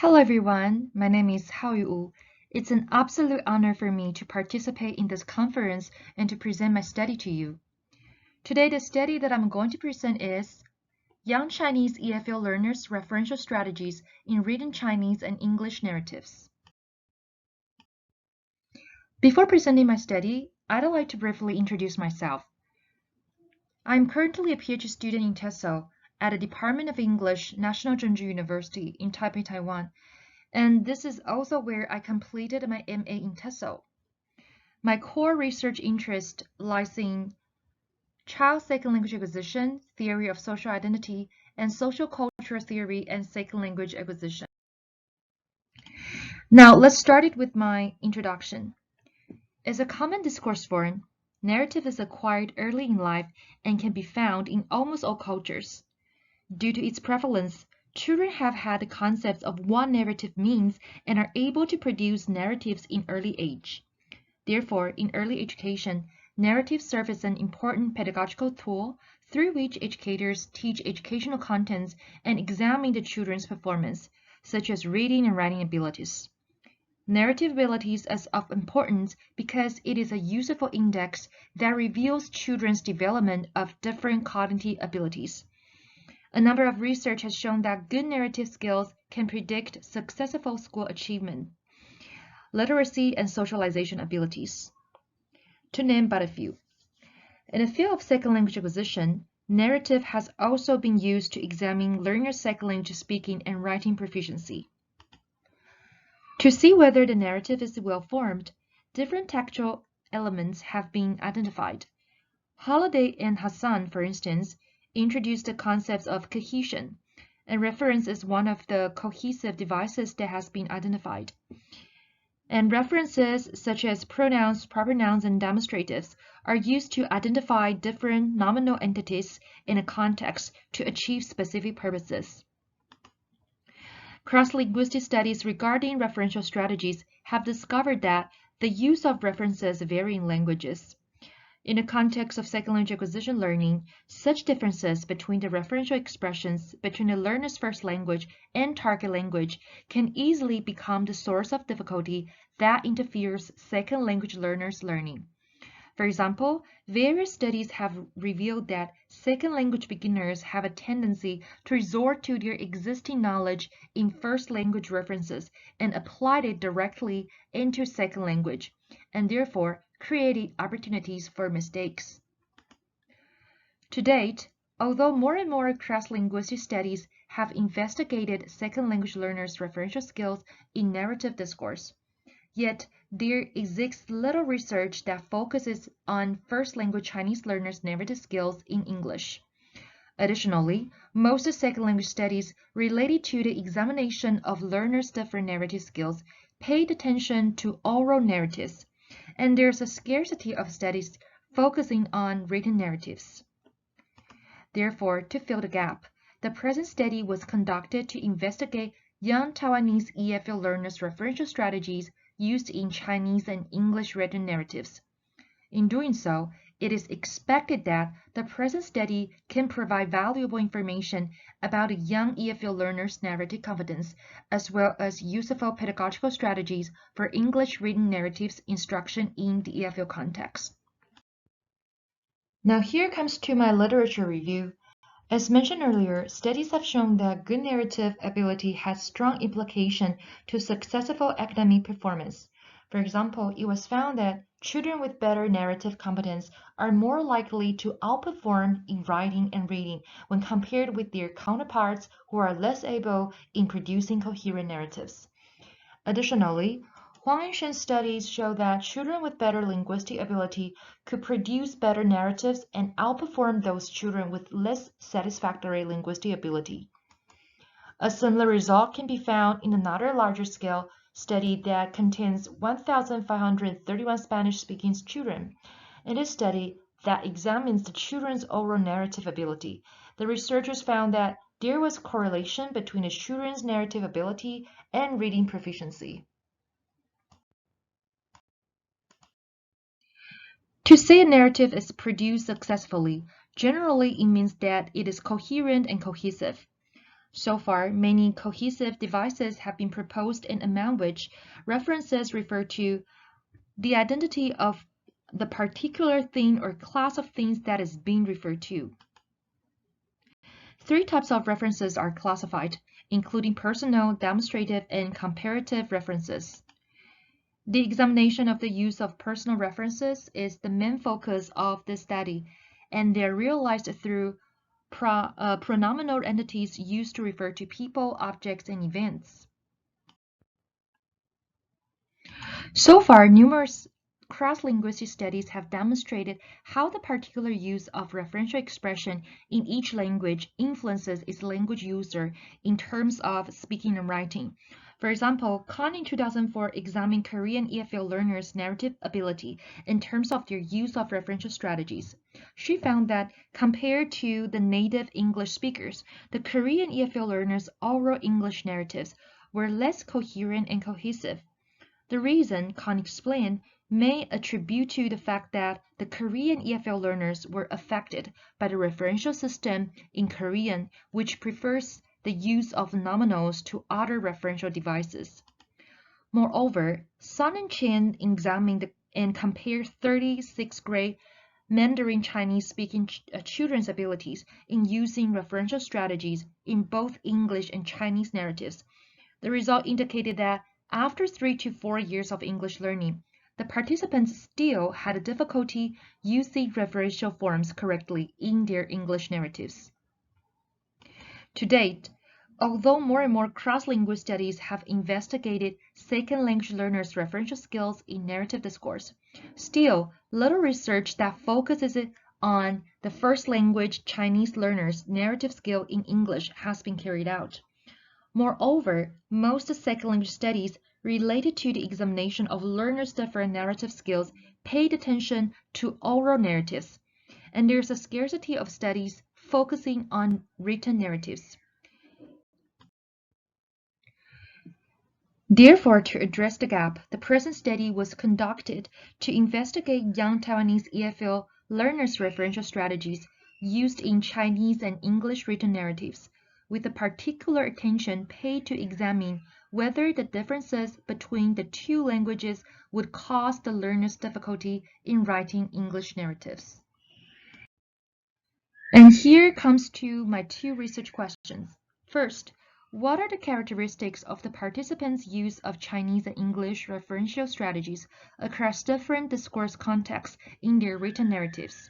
Hello everyone, my name is Hao Yu Wu. It's an absolute honor for me to participate in this conference and to present my study to you. Today the study that I'm going to present is Young Chinese EFL Learners Referential Strategies in Written Chinese and English Narratives. Before presenting my study, I'd like to briefly introduce myself. I'm currently a PhD student in TESOL at the Department of English, National Chengchi University in Taipei, Taiwan. And this is also where I completed my MA in TESOL. My core research interest lies in child second language acquisition, theory of social identity, and social cultural theory and second language acquisition. Now, let's start it with my introduction. As a common discourse form, narrative is acquired early in life and can be found in almost all cultures. Due to its prevalence, children have had the concepts of what narrative means and are able to produce narratives in early age. Therefore, in early education, narratives serve as an important pedagogical tool through which educators teach educational contents and examine the children's performance, such as reading and writing abilities. Narrative abilities is of importance because it is a useful index that reveals children's development of different cognitive abilities. A number of research has shown that good narrative skills can predict successful school achievement, literacy, and socialization abilities, to name but a few. In the field of second language acquisition, narrative has also been used to examine learners' second language speaking and writing proficiency. To see whether the narrative is well-formed, different textual elements have been identified. Holliday and Hassan, for instance, introduced the concepts of cohesion, and reference is one of the cohesive devices that has been identified. And references such as pronouns, proper nouns, and demonstratives are used to identify different nominal entities in a context to achieve specific purposes. Cross-linguistic studies regarding referential strategies have discovered that the use of references vary in languages. In the context of second language acquisition learning, such differences between the referential expressions between the learner's first language and target language can easily become the source of difficulty that interferes second language learners' learning. For example, various studies have revealed that second language beginners have a tendency to resort to their existing knowledge in first language references and apply it directly into second language, and therefore created opportunities for mistakes. To date, although more and more cross-linguistic studies have investigated second language learners' referential skills in narrative discourse, yet there exists little research that focuses on first language Chinese learners' narrative skills in English. Additionally, most second language studies related to the examination of learners' different narrative skills paid attention to oral narratives, and there's a scarcity of studies focusing on written narratives. Therefore, to fill the gap, the present study was conducted to investigate young Taiwanese EFL learners' referential strategies used in Chinese and English written narratives. In doing so, it is expected that the present study can provide valuable information about the young EFL learners' narrative competence, as well as useful pedagogical strategies for English written narratives instruction in the EFL context. Now here comes to my literature review. As mentioned earlier, studies have shown that good narrative ability has strong implication to successful academic performance. For example, it was found that children with better narrative competence are more likely to outperform in writing and reading when compared with their counterparts who are less able in producing coherent narratives. Additionally, Huang and Shen's studies show that children with better linguistic ability could produce better narratives and outperform those children with less satisfactory linguistic ability. A similar result can be found in another larger scale study that contains 1,531 Spanish-speaking children. In this study that examines the children's oral narrative ability, the researchers found that there was correlation between the children's narrative ability and reading proficiency. To say a narrative is produced successfully, generally it means that it is coherent and cohesive. So far, many cohesive devices have been proposed in among which references refer to the identity of the particular thing or class of things that is being referred to. Three types of references are classified, including personal, demonstrative, and comparative references. The examination of the use of personal references is the main focus of this study, and they are realized through pronominal entities used to refer to people, objects, and events. So far, numerous cross-linguistic studies have demonstrated how the particular use of referential expression in each language influences its language user in terms of speaking and writing. For example, Khan in 2004 examined Korean EFL learners' narrative ability in terms of their use of referential strategies. She found that compared to the native English speakers, the Korean EFL learners' oral English narratives were less coherent and cohesive. The reason, Khan explained, may attribute to the fact that the Korean EFL learners were affected by the referential system in Korean, which prefers the use of nominals to other referential devices. Moreover, Sun and Chen examined and compared 36th grade Mandarin Chinese speaking children's abilities in using referential strategies in both English and Chinese narratives. The result indicated that after 3 to 4 years of English learning, the participants still had difficulty using referential forms correctly in their English narratives. To date, although more and more cross-lingual studies have investigated second language learners' referential skills in narrative discourse, still little research that focuses on the first language Chinese learners' narrative skill in English has been carried out. Moreover, most second language studies related to the examination of learners' different narrative skills paid attention to oral narratives, and there's a scarcity of studies focusing on written narratives. Therefore, to address the gap, the present study was conducted to investigate young Taiwanese EFL learners' referential strategies used in Chinese and English written narratives, with a particular attention paid to examine whether the differences between the two languages would cause the learners difficulty in writing English narratives. And here comes to my two research questions. First, what are the characteristics of the participants' use of Chinese and English referential strategies across different discourse contexts in their written narratives?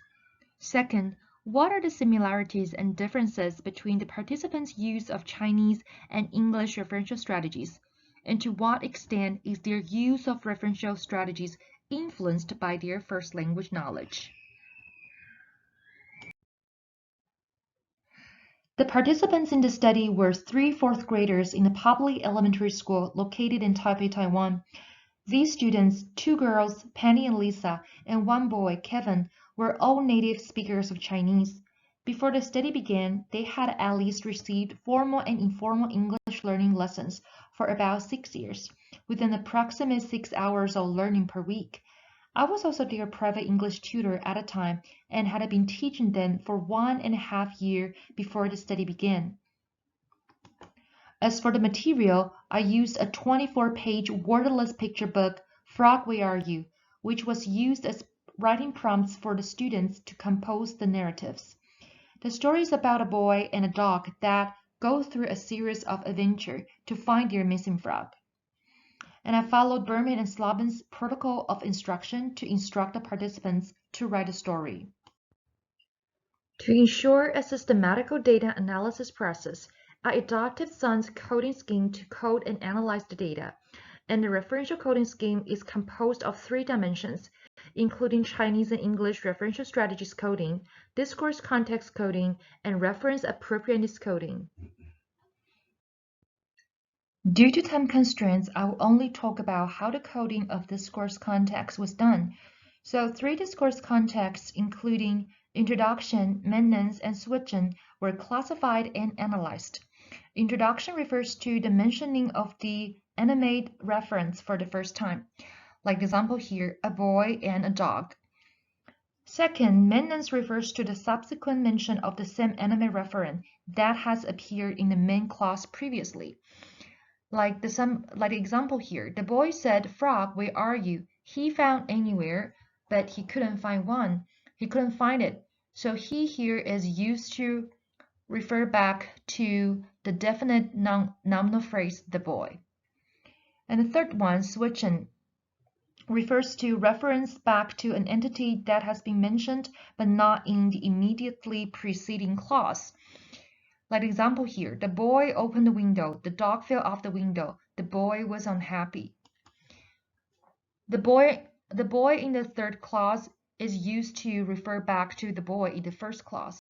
Second, what are the similarities and differences between the participants' use of Chinese and English referential strategies, and to what extent is their use of referential strategies influenced by their first language knowledge? The participants in the study were 3 fourth graders in a public elementary school located in Taipei, Taiwan. These students, 2 girls, Penny and Lisa, and 1 boy, Kevin, were all native speakers of Chinese. Before the study began, they had at least received formal and informal English learning lessons for about 6 years, with an approximate 6 hours of learning per week. I was also their private English tutor at a time and had been teaching them for 1.5 years before the study began. As for the material, I used a 24-page wordless picture book, Frog Where Are You?, which was used as writing prompts for the students to compose the narratives. The story is about a boy and a dog that go through a series of adventures to find their missing frog. And I followed Berman and Slobin's protocol of instruction to instruct the participants to write a story. To ensure a systematical data analysis process, I adopted Sun's coding scheme to code and analyze the data, and the referential coding scheme is composed of 3 dimensions, including Chinese and English referential strategies coding, discourse context coding, and reference appropriateness coding. Due to time constraints, I will only talk about how the coding of discourse context was done. So 3 discourse contexts, including introduction, maintenance, and switching, were classified and analyzed. Introduction refers to the mentioning of the animate reference for the first time, like the example here, a boy and a dog. Second, maintenance refers to the subsequent mention of the same anime referent that has appeared in the main clause previously. Like the example here, the boy said, "Frog, where are you?" He found anywhere, but he couldn't find one. He couldn't find it. So he here is used to refer back to the definite nominal phrase, the boy. And the third one, switching, refers to reference back to an entity that has been mentioned but not in the immediately preceding clause. Like the example here, the boy opened the window, the dog fell off the window, the boy was unhappy. The boy in the third clause is used to refer back to the boy in the first clause.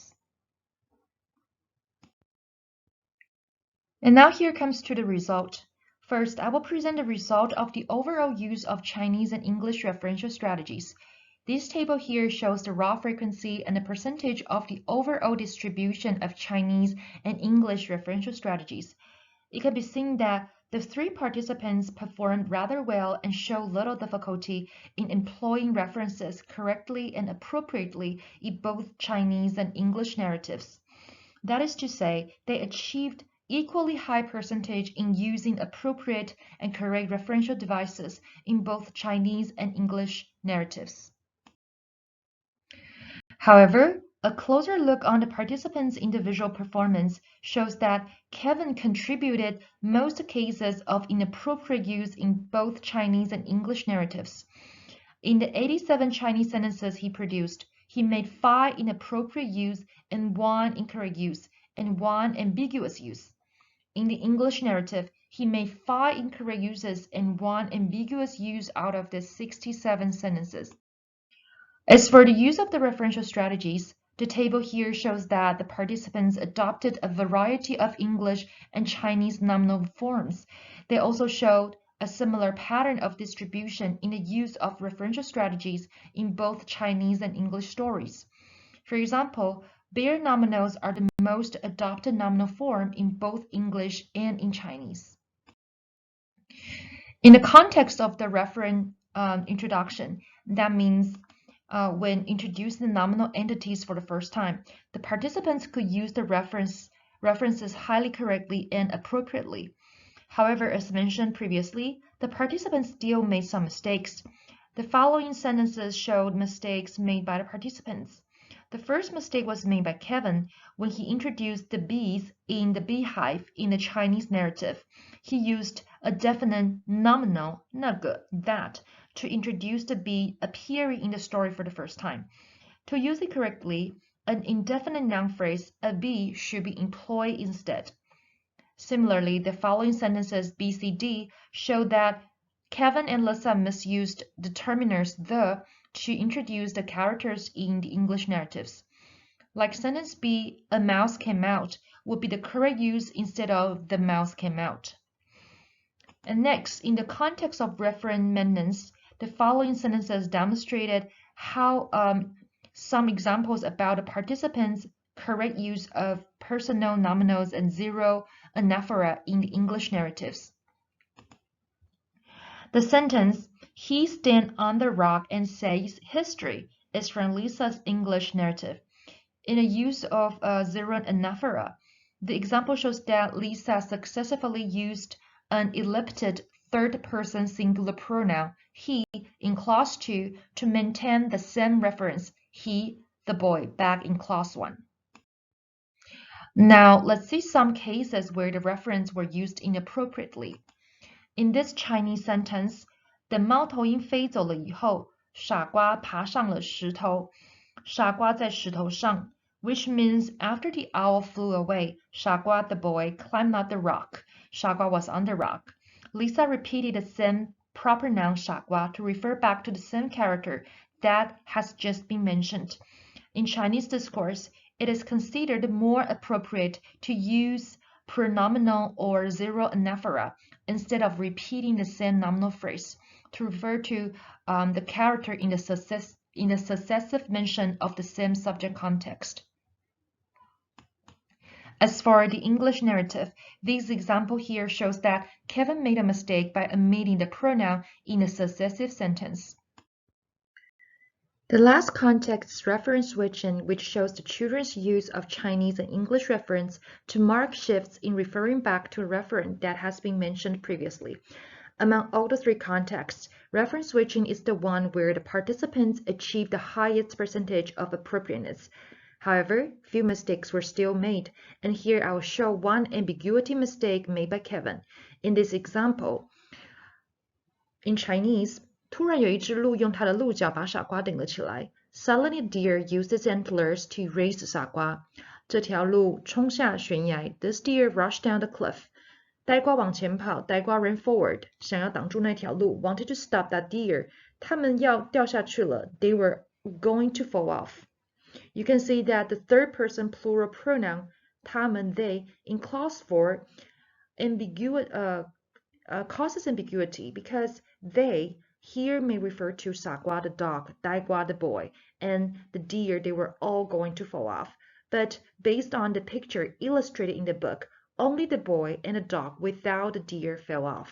And now here comes to the result. First, I will present the result of the overall use of Chinese and English referential strategies. This table here shows the raw frequency and the percentage of the overall distribution of Chinese and English referential strategies. It can be seen that the three participants performed rather well and show little difficulty in employing references correctly and appropriately in both Chinese and English narratives. That is to say, they achieved equally high percentage in using appropriate and correct referential devices in both Chinese and English narratives. However, a closer look on the participants' individual performance shows that Kevin contributed most cases of inappropriate use in both Chinese and English narratives. In the 87 Chinese sentences he produced, he made 5 inappropriate use and 1 incorrect use and 1 ambiguous use. In the English narrative, he made 5 incorrect uses and 1 ambiguous use out of the 67 sentences. As for the use of the referential strategies, the table here shows that the participants adopted a variety of English and Chinese nominal forms. They also showed a similar pattern of distribution in the use of referential strategies in both Chinese and English stories. For example, bare nominals are the most adopted nominal form in both English and in Chinese. In the context of the referent introduction, that means when introducing the nominal entities for the first time, the participants could use the references highly correctly and appropriately. However, as mentioned previously, the participants still made some mistakes. The following sentences showed mistakes made by the participants. The first mistake was made by Kevin when he introduced the bees in the beehive in the Chinese narrative. He used a definite nominal 那个 that to introduce the bee appearing in the story for the first time. To use it correctly, an indefinite noun phrase, a bee, should be employed instead. Similarly, the following sentences B, C, D show that Kevin and Lisa misused determiners the to introduce the characters in the English narratives. Like sentence B, a mouse came out, would be the correct use instead of the mouse came out. And next, in the context of referent maintenance, the following sentences demonstrated how some examples about the participants' correct use of personal nominals and zero anaphora in the English narratives. The sentence, "He stands on the rock and says history," is from Lisa's English narrative. In the use of zero anaphora, the example shows that Lisa successfully used an elliptic third-person singular pronoun, he, in clause 2 to maintain the same reference, he, the boy, back in clause 1. Now, let's see some cases where the references were used inappropriately. In this Chinese sentence, 等猫头鹰飞走了以后，傻瓜爬上了石头。傻瓜在石头上 which means after the owl flew away, 傻瓜 the boy climbed up the rock. 傻瓜 was on the rock. Lisa repeated the same proper noun 傻瓜 to refer back to the same character that has just been mentioned. In Chinese discourse, it is considered more appropriate to use pronominal or zero anaphora instead of repeating the same nominal phrase to refer to the character in the successive mention of the same subject context. As for the English narrative, this example here shows that Kevin made a mistake by omitting the pronoun in a successive sentence. The last context is reference switching, which shows the children's use of Chinese and English reference to mark shifts in referring back to a referent that has been mentioned previously. Among all the three contexts, reference switching is the one where the participants achieve the highest percentage of appropriateness. However, few mistakes were still made, and here I will show one ambiguity mistake made by Kevin. In this example, in Chinese, 突然有一只鹿用它的鹿角把傻瓜顶了起来。Suddenly a deer used its antlers to raise 傻瓜。这条鹿冲下悬崖。This deer rushed down the cliff. 呆瓜往前跑，呆瓜 ran forward， 想要挡住那条鹿 wanted to stop that deer。他们要掉下去了 they were going to fall off. You can see that the third person plural pronoun 他们 they in clause 4 causes ambiguity because they here may refer to 傻瓜 the dog, 呆瓜 the boy, and the deer they were all going to fall off. But based on the picture illustrated in the book, only the boy and the dog without the deer fell off.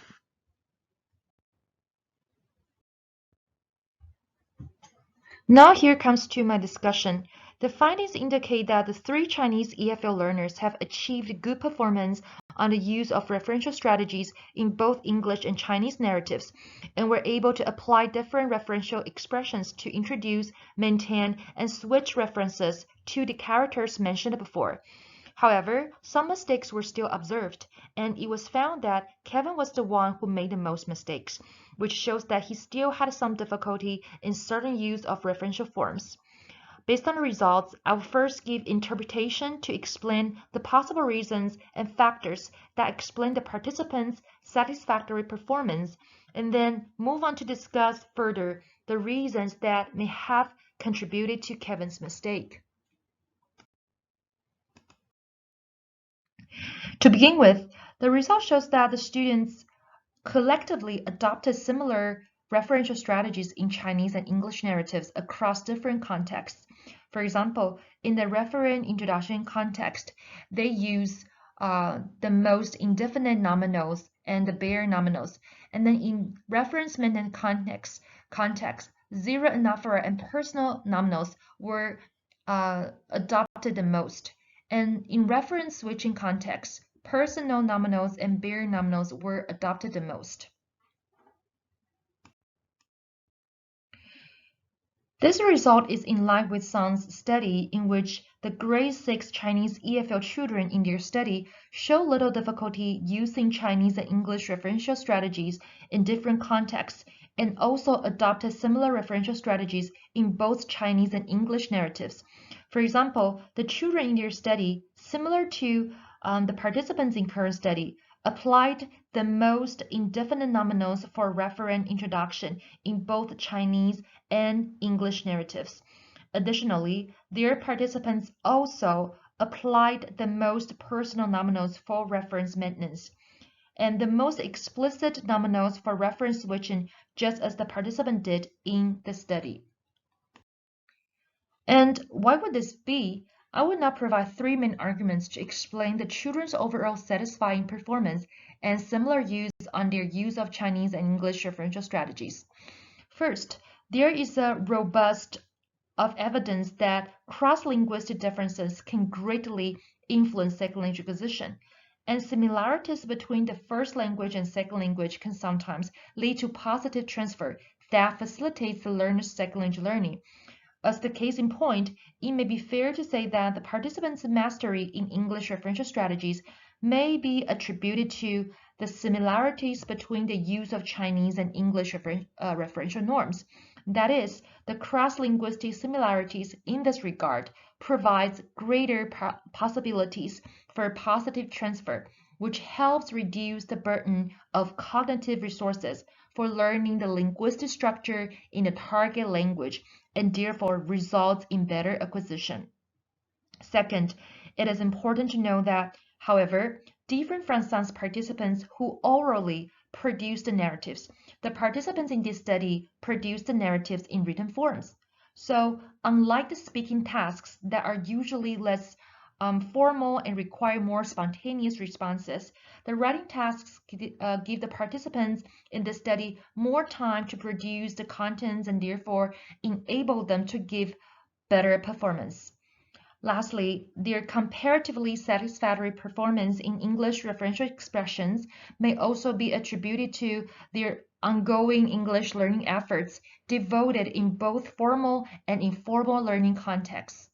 Now here comes to my discussion. The findings indicate that the three Chinese EFL learners have achieved good performance on the use of referential strategies in both English and Chinese narratives, and were able to apply different referential expressions to introduce, maintain, and switch references to the characters mentioned before. However, some mistakes were still observed, and it was found that Kevin was the one who made the most mistakes, which shows that he still had some difficulty in certain use of referential forms. Based on the results, I will first give interpretation to explain the possible reasons and factors that explain the participants' satisfactory performance, and then move on to discuss further the reasons that may have contributed to Kevin's mistake. To begin with, the result shows that the students collectively adopted similar referential strategies in Chinese and English narratives across different contexts. For example, in the referent introduction context, they use the most indefinite nominals and the bare nominals. And then in reference maintenance context, zero anaphora and personal nominals were adopted the most. And in reference switching context, personal nominals and bare nominals were adopted the most. This result is in line with Song's study, in which the grade 6 Chinese EFL children in their study show little difficulty using Chinese and English referential strategies in different contexts, and also adopted similar referential strategies in both Chinese and English narratives. For example, the children in their study, similar to the participants in current study, applied the most indefinite nominals for referent introduction in both Chinese and English narratives. Additionally, their participants also applied the most personal nominals for reference maintenance, and the most explicit nominals for reference switching, just as the participant did in the study. And why would this be? I will now provide three main arguments to explain the children's overall satisfying performance and similar use on their use of Chinese and English referential strategies. First, there is a robust of evidence that cross-linguistic differences can greatly influence second language acquisition, and similarities between the first language and second language can sometimes lead to positive transfer that facilitates the learner's second language learning. As the case in point, it may be fair to say that the participants' mastery in English referential strategies may be attributed to the similarities between the use of Chinese and English referential norms. That is, the cross-linguistic similarities in this regard provides greater possibilities for positive transfer, which helps reduce the burden of cognitive resources for learning the linguistic structure in the target language, and therefore results in better acquisition. Second, it is important to know that, however, different from some participants who orally produced the narratives, the participants in this study produced the narratives in written forms. So, unlike the speaking tasks that are usually less formal and require more spontaneous responses. The writing tasks give the participants in the study more time to produce the contents and therefore enable them to give better performance. Lastly, their comparatively satisfactory performance in English referential expressions may also be attributed to their ongoing English learning efforts devoted in both formal and informal learning contexts.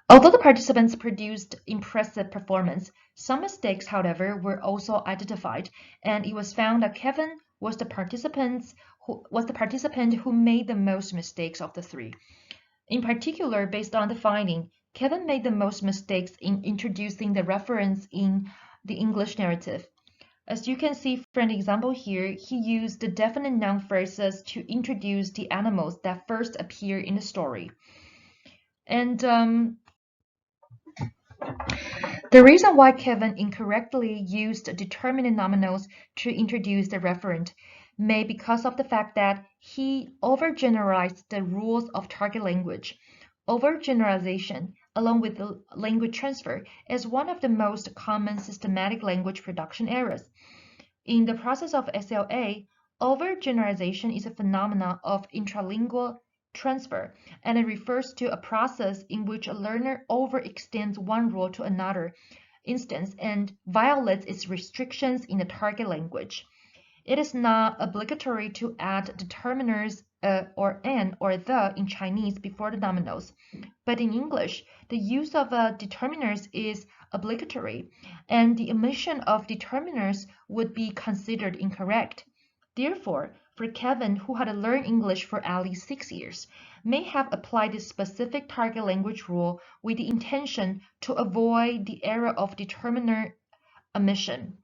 Although the participants produced impressive performance, some mistakes, however, were also identified, and it was found that Kevin was the participant who made the most mistakes of the three. In particular, based on the finding, Kevin made the most mistakes in introducing the reference in the English narrative. As you can see from the example here, he used the definite noun phrases to introduce the animals that first appear in the story. And the reason why Kevin incorrectly used determinate nominals to introduce the referent may be because of the fact that he overgeneralized the rules of target language. Overgeneralization, along with the language transfer, is one of the most common systematic language production errors. In the process of SLA, overgeneralization is a phenomenon of intralingual transfer, and it refers to a process in which a learner overextends one rule to another instance and violates its restrictions in the target language. It is not obligatory to add determiners or an or the in Chinese before the nominals, but in English, the use of determiners is obligatory, and the omission of determiners would be considered incorrect. Therefore, for Kevin, who had learned English for at least 6 years, may have applied this specific target language rule with the intention to avoid the error of determiner omission.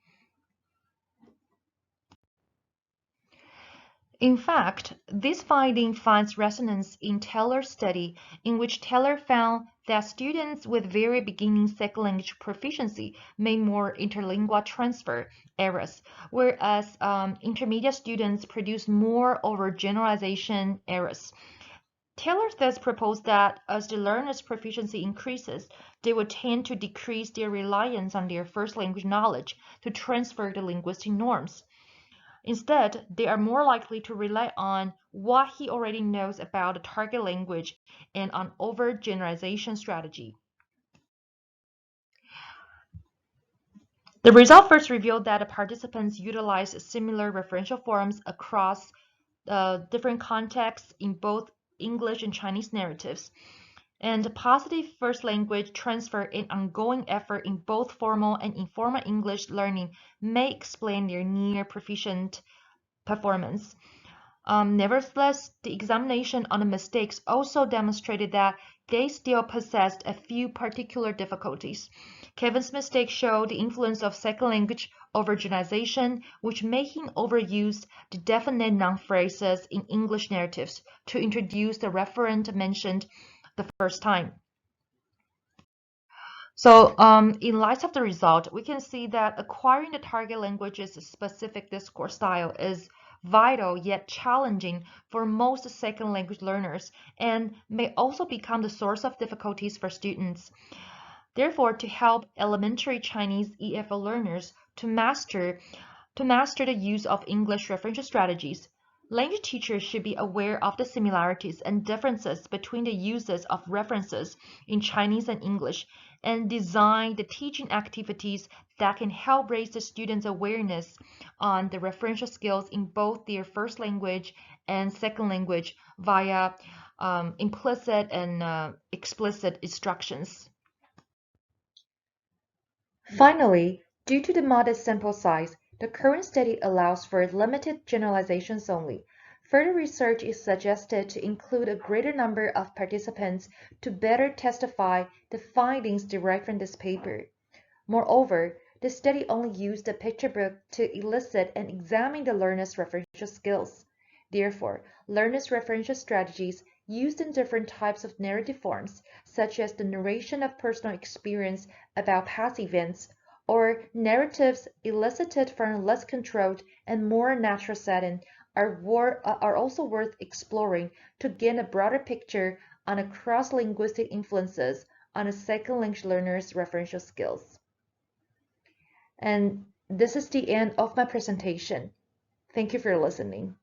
In fact, this finding finds resonance in Taylor's study, in which Taylor found that students with very beginning second language proficiency made more interlingual transfer errors, whereas intermediate students produced more overgeneralization errors. Taylor thus proposed that as the learner's proficiency increases, they would tend to decrease their reliance on their first language knowledge to transfer the linguistic norms. Instead, they are more likely to rely on what he already knows about the target language and on overgeneralization strategy. The result first revealed that the participants utilized similar referential forms across different contexts in both English and Chinese narratives. And positive first language transfer and ongoing effort in both formal and informal English learning may explain their near proficient performance. Nevertheless, the examination on the mistakes also demonstrated that they still possessed a few particular difficulties. Kevin's mistakes showed the influence of second language overgeneralization, which made him overuse the definite noun phrases in English narratives to introduce the referent mentioned the first time. So in light of the result, we can see that acquiring the target language's specific discourse style is vital yet challenging for most second language learners and may also become the source of difficulties for students. Therefore, to help elementary Chinese EFL learners to master the use of English referential strategies, language teachers should be aware of the similarities and differences between the uses of references in Chinese and English and design the teaching activities that can help raise the students' awareness on the referential skills in both their first language and second language via implicit and explicit instructions. Finally, due to the modest sample size, the current study allows for limited generalizations only. Further research is suggested to include a greater number of participants to better testify the findings derived from this paper. Moreover, the study only used the picture book to elicit and examine the learner's referential skills. Therefore, learners' referential strategies used in different types of narrative forms, such as the narration of personal experience about past events, or narratives elicited from a less controlled and more natural setting, are also worth exploring to gain a broader picture on a cross-linguistic influences on a second language learner's referential skills. And this is the end of my presentation. Thank you for listening.